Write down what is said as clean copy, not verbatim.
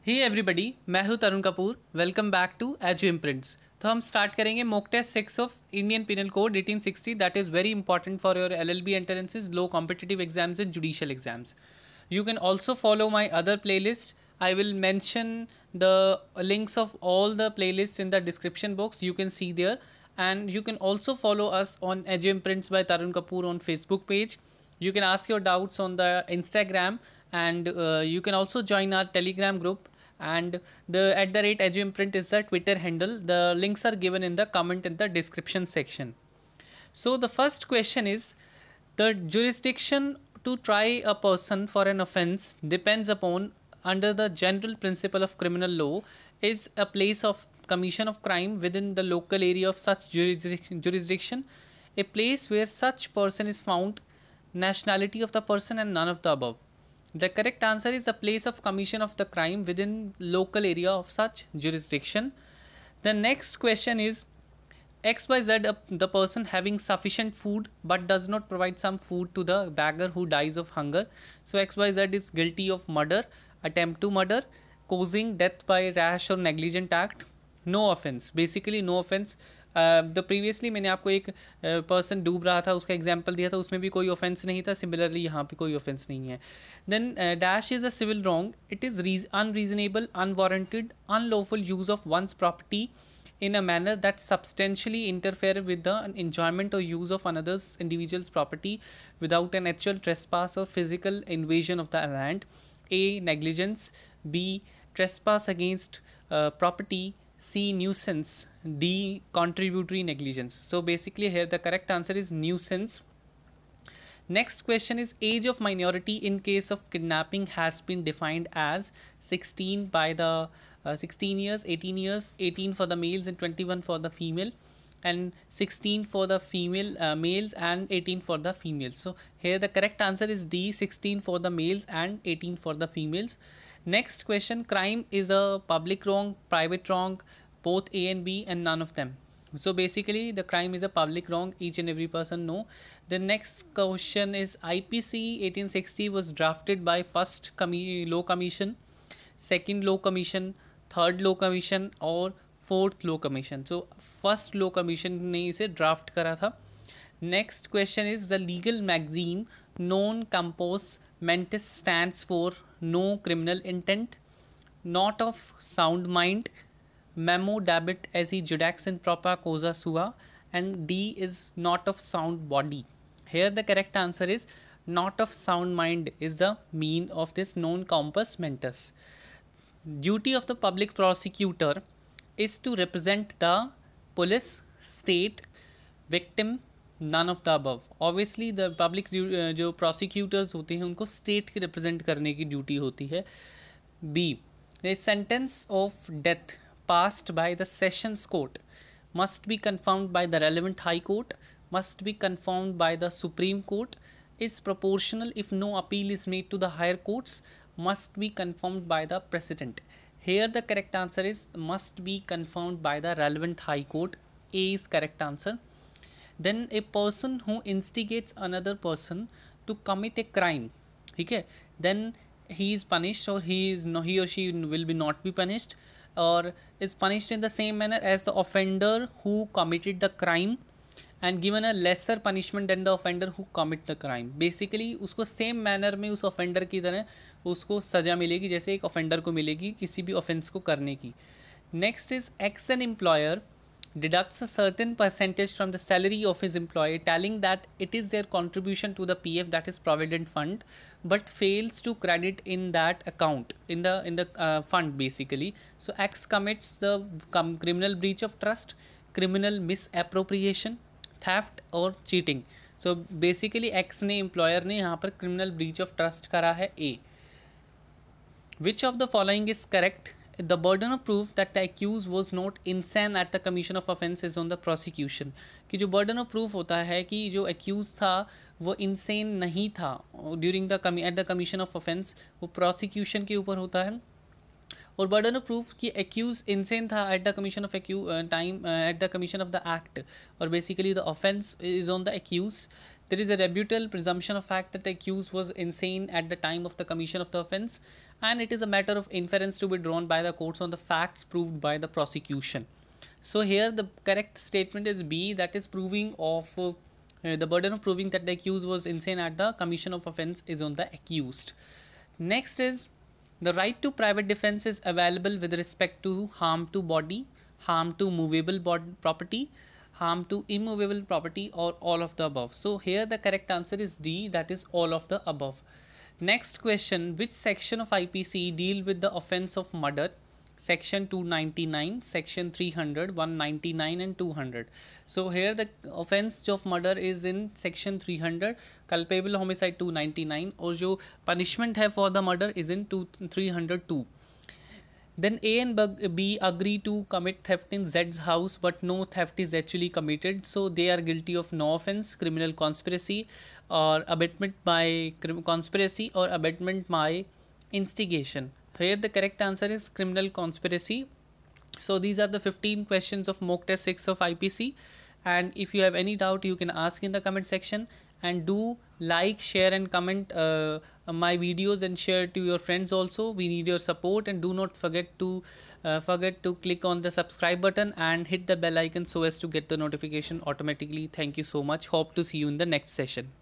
हे everybody, मैं हूं Tarun Kapoor. Welcome back to Edu Imprints. तो हम स्टार्ट करेंगे mock test 6 of Indian penal code 1860 that is very important for your LLB entrances, law competitive exams and judicial exams. You can also follow my other playlist. I will mention the links of all the playlists in the description box. You can see there, and you can also follow us on Edge Imprints by Tarun Kapoor on Facebook page. You can ask your doubts on the Instagram, and you can also join our Telegram group. And the @Edge Imprint is the Twitter handle. The links are given in the comment in the description section. So the first question is, the jurisdiction to try a person for an offence depends upon, under the general principle of criminal law, is a place of commission of crime within the local area of such jurisdiction, a place where such person is found, nationality of the person, and none of the above. The correct answer is the place of commission of the crime within local area of such jurisdiction. The next question is, XYZ, the person having sufficient food but does not provide some food to the beggar who dies of hunger. So XYZ is guilty of murder, attempt to murder, causing death by rash or negligent act. No offense, basically no offense. The previously मैंने आपको एक person डूब रहा था उसका example दिया था, उसमें भी कोई ऑफेंस नहीं था. सिमिलरली यहाँ पे कोई ऑफेंस नहीं है. Then dash is a civil wrong. It is unreasonable, unwarranted, unlawful use of one's property in a manner that substantially interfere with the enjoyment or use of another's individual's property without an actual trespass or physical invasion of the land. A. Negligence. B. Trespass against property. C. Nuisance. D. Contributory negligence. So basically here the correct answer is nuisance. Next question is, age of minority in case of kidnapping has been defined as 16 by the 16 years, 18 years, 18 for the males and 21 for the female, and 16 for the female males and 18 for the females. So here the correct answer is D, 16 for the males and 18 for the females. Next question, crime is a public wrong, private wrong, both A and B, and none of them. So basically the crime is a public wrong, each and every person know. The next question is, IPC 1860 was drafted by first law commission, second law commission, third law commission और fourth law commission. So first law commission ने इसे draft करा था. Next question is, the legal maxim non compos mentis stands for no criminal intent, not of sound mind, memo dabit esse judax in propria causa sua, and D is not of sound body. Here the correct answer is not of sound mind is the mean of this non compos mentis. Duty of the public prosecutor is to represent the police, state, victim, none of the above. Obviously the public जो prosecutors होते हैं उनको state की represent करने की duty होती है. B. The sentence of death passed by the sessions court must be confirmed by the relevant high court, must be confirmed by the supreme court, is proportional if no appeal is made to the higher courts, must be confirmed by the president. Here the correct answer is must be confirmed by the relevant high court. A is correct answer. Then a person who instigates another person to commit a crime, okay, then he is punished, or he or she will be not be punished, or is punished in the same manner as the offender who committed the crime and given a lesser punishment than the offender who commit the crime. Basically उसको same manner में उस offender की तरह उसको सज़ा मिलेगी जैसे एक offender को मिलेगी किसी भी offense को करने की. Next is, ex an employer deducts a certain percentage from the salary of his employee, telling that it is their contribution to the PF, that is provident fund, but fails to credit in that account in the fund basically. So X commits the criminal breach of trust, criminal misappropriation, theft or cheating. So basically X ने employer ने यहाँ पर criminal breach of trust करा है. A. Which of the following is correct? The burden of proof that the accused was not insane at the commission of offence is on the prosecution. कि जो burden of proof होता है कि जो accused था वो insane नहीं था during the at the commission of offence, वो prosecution के ऊपर होता है. और burden of proof कि accused insane था at the commission of at the commission of the act, और basically the offence is on the accused. There is a rebuttal presumption of fact that the accused was insane at the time of the commission of the offence, and it is a matter of inference to be drawn by the courts on the facts proved by the prosecution. So here the correct statement is B, that is proving of the burden of proving that the accused was insane at the commission of offence is on the accused. Next is the right to private defence is available with respect to harm to body, harm to movable property, harm to immovable property, or all of the above. So here the correct answer is D, that is all of the above. Next question, which section of IPC deal with the offence of murder? Section 299, section 300, 199 and 200. So here the offence of murder is in section 300, culpable homicide 299, और जो punishment है for the murder is in 302. Then A and B agree to commit theft in Z's house, but no theft is actually committed, so they are guilty of no offence, criminal conspiracy or abetment by conspiracy or abetment by instigation. Here the correct answer is criminal conspiracy. So these are the 15 questions of mock test 6 of IPC, and if you have any doubt you can ask in the comment section, and do like, share and comment my videos and share to your friends also. We need your support, and do not forget to click on the subscribe button and hit the bell icon so as to get the notification automatically. Thank you so much. Hope to see you in the next session.